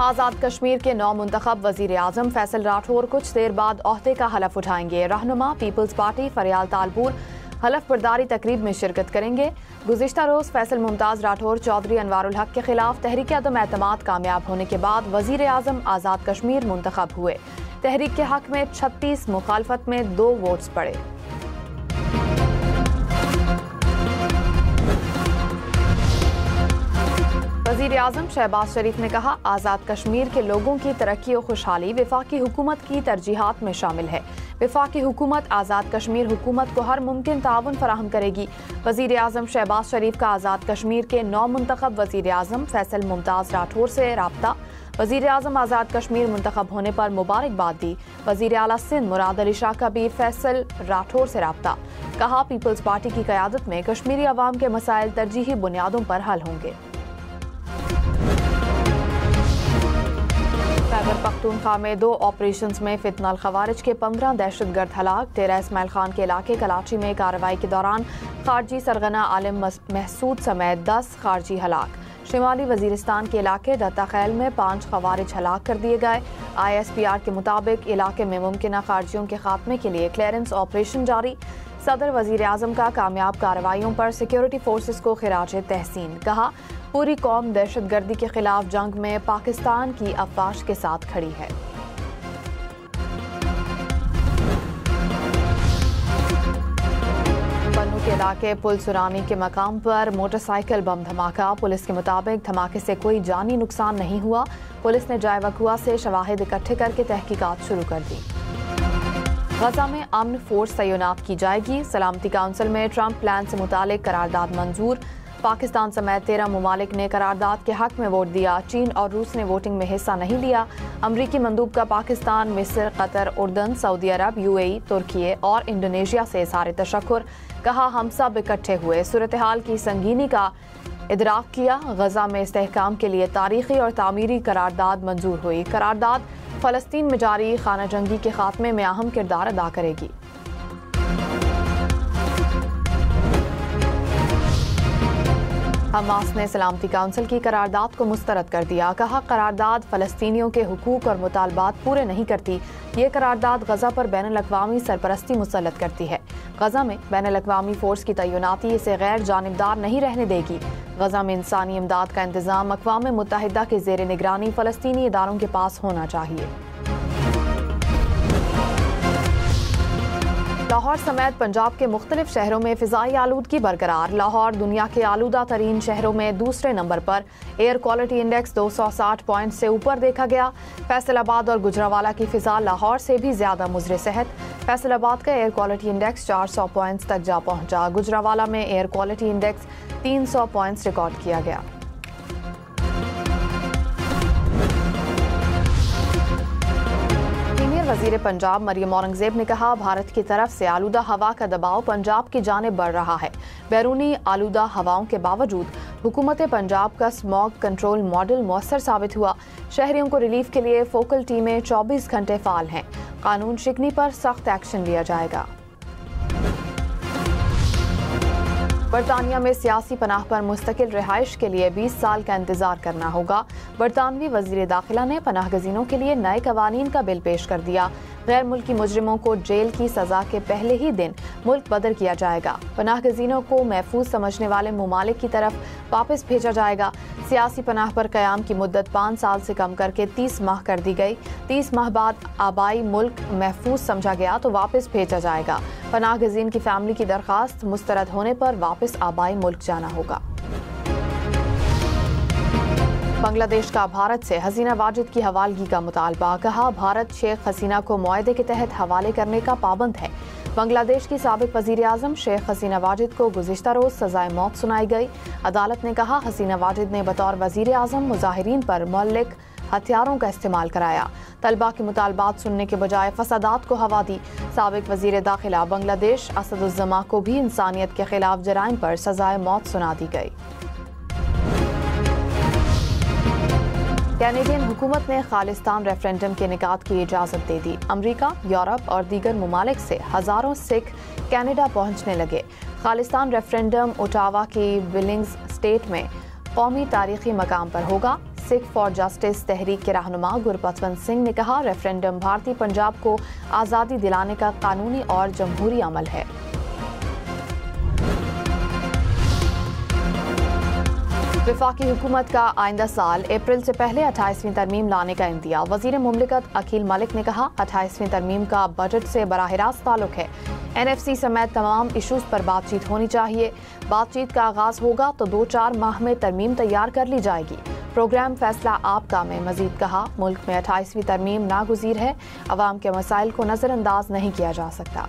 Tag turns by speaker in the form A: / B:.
A: आज़ाद कश्मीर के नौ मुंतखब वज़ीर आज़म फैसल राठौर कुछ देर बाद ओहदे का हलफ उठाएंगे। रहनुमा पीपल्स पार्टी फरियाल तालपुर हलफ बर्दारी तकरीब में शिरकत करेंगे। गुज़िश्ता रोज़ फैसल मुमताज़ राठौर चौधरी अनवारुल हक के खिलाफ तहरीक अदम एतमाद कामयाब होने के बाद वज़ीर आज़म आज़ाद कश्मीर मुंतखब हुए। तहरीक के हक में 36, मुखालफत में 2 वोट्स पड़े। वज़ीर आज़म शहबाज शरीफ ने कहा, आज़ाद कश्मीर के लोगों की तरक्की और खुशहाली वफाकी हुकूमत की तरजीहात में शामिल है। वफाकी हुकूमत आज़ाद कश्मीर हुकूमत को हर मुमकिन ताउन फराहम करेगी। वज़ीर आज़म शहबाज शरीफ का आज़ाद कश्मीर के नौ मुंतखब वज़ीर आज़म फैसल मुमताज़ राठौर से राब्ता। वज़ीर आज़म आज़ाद कश्मीर मुंतखब होने पर मुबारकबाद दी। वज़ीर आला सिंध मुराद अली शाह का भी फैसल राठौर से राब्ता। कहा, पीपल्स पार्टी की क़यादत में कश्मीरी अवाम के मसाइल तरजीही बुनियादों पर हल होंगे। खैबर पख्तूनख्वा में 2 ऑपरेशंस में फितनल खवारिज के 15 दहशतगर्द हलाक। डेरा इस्माइल खान के इलाके कराची में कार्रवाई के दौरान खारजी सरगना आलिम महसूद समेत 10 खारजी हलाक। शिमाली वजीरिस्तान के इलाके डता खैल में 5 खवारिज हलाक कर दिए गए। ISPR के मुताबिक इलाके में मुमकिन खारजियों के खात्मे के लिए क्लियरेंस ऑपरेशन जारी। सदर वजीर आज़म का कामयाब कार्रवाइयों पर सिक्योरिटी फोर्सेस को खिराज तहसीन। कहा, पूरी कौम दहशतगर्दी के खिलाफ जंग में पाकिस्तान की अफवाज के साथ खड़ी है। पन्नू के इलाके पुल सुरानी के मकाम पर मोटरसाइकिल बम धमाका। पुलिस के मुताबिक धमाके से कोई जानी नुकसान नहीं हुआ। पुलिस ने जाए वकुआ से शवाहिद इकट्ठे करके तहकीकात शुरू कर दी। गजा में अमन फोर्स तैनात की जाएगी। सलामती काउंसिल में ट्रंप प्लान से मुतालिक करारदाद मंजूर। पाकिस्तान समेत 13 ममालिक ने करारदाद के हक में वोट दिया। चीन और रूस ने वोटिंग में हिस्सा नहीं लिया। अमरीकी मंदूब का पाकिस्तान, मिस्र, कतर, उर्दन, सऊदी अरब, UAE, तुर्की और इंडोनेशिया से इज़हार तशक्कुर। कहा, हम सब इकट्ठे हुए सूरत हाल की संगीनी का इदराक किया। गजा में इस्तेहकाम के लिए तारीखी और तामीरी करारदाद मंजूर हुई। करारदाद फ़लस्तीन में जारी खाना जंगी के खात्मे में अहम किरदार अदा करेगी। हमास ने सलामती काउंसिल की करारदाद को मुस्तरद कर दिया। कहा, करारदाद फ़लस्तीनियों के हुकूक और मुतालबात पूरे नहीं करती। ये करारदाद गजा पर बैनुल-अक़वामी सरपरस्ती मुसल्लत करती है। गजा में बैनुल-अक़वामी फोर्स की तैनाती इसे गैर जानिबदार नहीं रहने देगी। गजा में इंसानी इमदाद का इंतज़ाम अक़वाम मुत्तहिदा के ज़ेर निगरानी फ़लस्तीनी इदारों के पास होना चाहिए। लाहौर समेत पंजाब के मुख्तलिफ शहरों में फ़िज़ाई आलूदगी बरकरार। लाहौर दुनिया के आलूदा तरीन शहरों में दूसरे नंबर पर। एयर क्वालिटी इंडेक्स 260 पॉइंट से ऊपर देखा गया। फैसलाबाद और गुजरावाला की फ़िज़ा लाहौर से भी ज़्यादा मुज़र सेहत। फैसलाबाद का एयर क्वालिटी इंडेक्स 400 पॉइंट्स तक जा पहुंचा। गुजरावाला में air quality index 300 points record किया गया। वज़ीर पंजाब मरियम औरंगज़ेब ने कहा, भारत की तरफ से आलूदा हवा का दबाव पंजाब की जानिब बढ़ रहा है। बैरूनी आलूदा हवाओं के बावजूद हुकूमत पंजाब का स्मॉग कंट्रोल मॉडल मौसर साबित हुआ। शहरियों को रिलीफ के लिए फोकल टीमें 24 घंटे फाल हैं। कानून शिकनी पर सख्त एक्शन लिया जाएगा। बरतानिया में सियासी पनाह पर मुस्तकिल रिहाइश के लिए 20 साल का इंतजार करना होगा। बरतानवी वज़ीर दाखिला ने पनाह गज़ीनों के लिए नए कवानीन का बिल पेश कर दिया। गैर मुल्की मुजरिमों को जेल की सजा के पहले ही दिन मुल्क बदर किया जाएगा। पनाह गज़ीनों को महफूज समझने वाले ममालिक की तरफ वापस भेजा जाएगा। सियासी पनाह पर क़याम की मुद्दत 5 साल से कम करके 30 माह कर दी गई। 30 माह बाद आबाई मुल्क महफूज समझा गया तो वापस भेजा जाएगा। पनाह गज़ीन की फैमिली की दरख्वास्त मुस्तरद होने पर वापस आबाई मुल्क जाना होगा। बांग्लादेश का भारत से हसीना वाजिद की हवालगी का मुतालबा। कहा, भारत शेख हसीना को मुआहदे के तहत हवाले करने का पाबंद है। बांग्लादेश की साबिक वज़ीर आज़म शेख हसीना वाजिद को गुज़िश्ता रोज़ सज़ाए मौत सुनाई गई। अदालत ने कहा, हसीना वाजिद ने बतौर वज़ीर आज़म मुज़ाहिरीन पर मुअल्लिक हथियारों का इस्तेमाल कराया। तलबा के मुतालबात सुनने के बजाय फसादात को हवा दी। साबिक वज़ीर दाखिला बांग्लादेश असदुज़्ज़मा को भी इंसानियत के खिलाफ जराइम पर सज़ाए मौत सुना दी गई। कैनेडियन हुकूमत ने खालिस्तान रेफरेंडम के इनेकाद की इजाज़त दे दी। अमरीका, यूरोप और दीगर ममालिक से हज़ारों सिख कैनेडा पहुँचने लगे। खालिस्तान रेफरेंडम ओटावा की बिलिंग्स स्टेट में कौमी तारीखी मकाम पर होगा। सिख फॉर जस्टिस तहरीक के रहनुमा गुरपतवंत सिंह ने कहा, रेफरेंडम भारतीय पंजाब को आज़ादी दिलाने का कानूनी और जमहूरी अमल है। वफाकी हुकूमत का आइंदा साल अप्रैल से पहले 28वीं तरमीम लाने का इंदिया। वजीर मुमलिकत अकील मलिक ने कहा, 28वीं तरमीम का बजट से बराह रास्त ताल्लुक है। NFC समेत तमाम इशूज़ पर बातचीत होनी चाहिए। बातचीत का आगाज होगा तो 2-4 माह में तरमीम तैयार कर ली जाएगी। प्रोग्राम फैसला आपका में मजीद कहा, मुल्क में 28वीं तरमीम नागुज़ीर है। अवाम के मसाइल को नज़रअंदाज नहीं किया जा सकता।